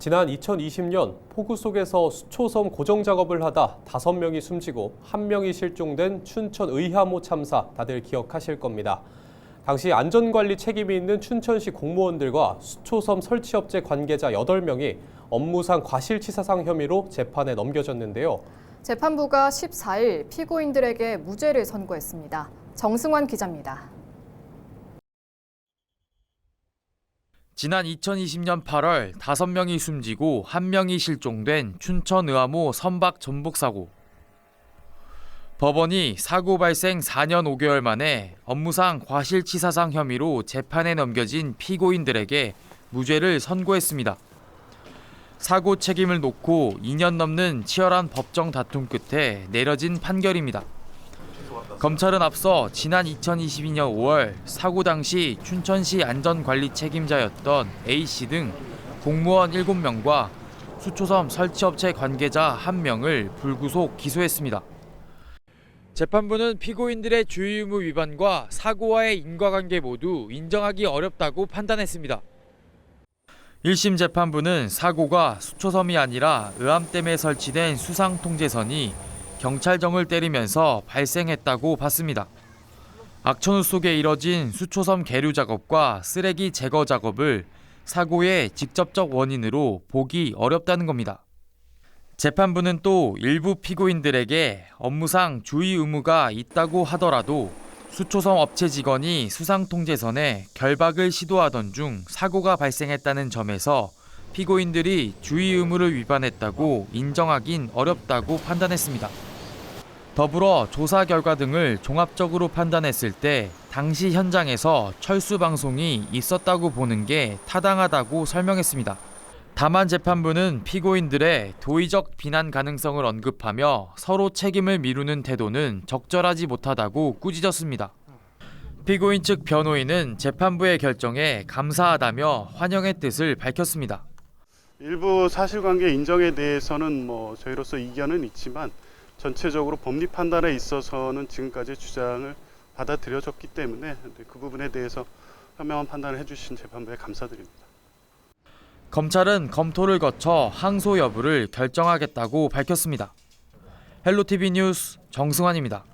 지난 2020년 폭우 속에서 수초섬 고정 작업을 하다 5명이 숨지고 1명이 실종된 춘천 의하모 참사 다들 기억하실 겁니다. 당시 안전관리 책임이 있는 춘천시 공무원들과 수초섬 설치업체 관계자 8명이 업무상 과실치사상 혐의로 재판에 넘겨졌는데요. 재판부가 14일 피고인들에게 무죄를 선고했습니다. 정승환 기자입니다. 지난 2020년 8월 5명이 숨지고 1명이 실종된 춘천 의하모 선박 전복 사고. 법원이 사고 발생 4년 5개월 만에 업무상 과실치사상 혐의로 재판에 넘겨진 피고인들에게 무죄를 선고했습니다. 사고 책임을 놓고 2년 넘는 치열한 법정 다툼 끝에 내려진 판결입니다. 검찰은 앞서 지난 2022년 5월 사고 당시 춘천시 안전관리 책임자였던 A씨 등 공무원 7명과 수초섬 설치업체 관계자 1명을 불구속 기소했습니다. 재판부는 피고인들의 주의 의무 위반과 사고와의 인과관계 모두 인정하기 어렵다고 판단했습니다. 1심 재판부는 사고가 수초섬이 아니라 의암댐에 설치된 수상통제선이 경찰정을 때리면서 발생했다고 봤습니다. 악천후 속에 이뤄진 수초섬 계류 작업과 쓰레기 제거 작업을 사고의 직접적 원인으로 보기 어렵다는 겁니다. 재판부는 또 일부 피고인들에게 업무상 주의 의무가 있다고 하더라도 수초섬 업체 직원이 수상통제선에 결박을 시도하던 중 사고가 발생했다는 점에서 피고인들이 주의 의무를 위반했다고 인정하긴 어렵다고 판단했습니다. 더불어 조사 결과 등을 종합적으로 판단했을 때 당시 현장에서 철수 방송이 있었다고 보는 게 타당하다고 설명했습니다. 다만 재판부는 피고인들의 도의적 비난 가능성을 언급하며 서로 책임을 미루는 태도는 적절하지 못하다고 꾸짖었습니다. 피고인 측 변호인은 재판부의 결정에 감사하다며 환영의 뜻을 밝혔습니다. 일부 사실관계 인정에 대해서는 저희로서 이견은 있지만 전체적으로 법리 판단에 있어서는 지금까지 주장을 받아들여졌기 때문에 그 부분에 대해서 현명한 판단을 해주신 재판부에 감사드립니다. 검찰은 검토를 거쳐 항소 여부를 결정하겠다고 밝혔습니다. 헬로티비 뉴스 정승환입니다.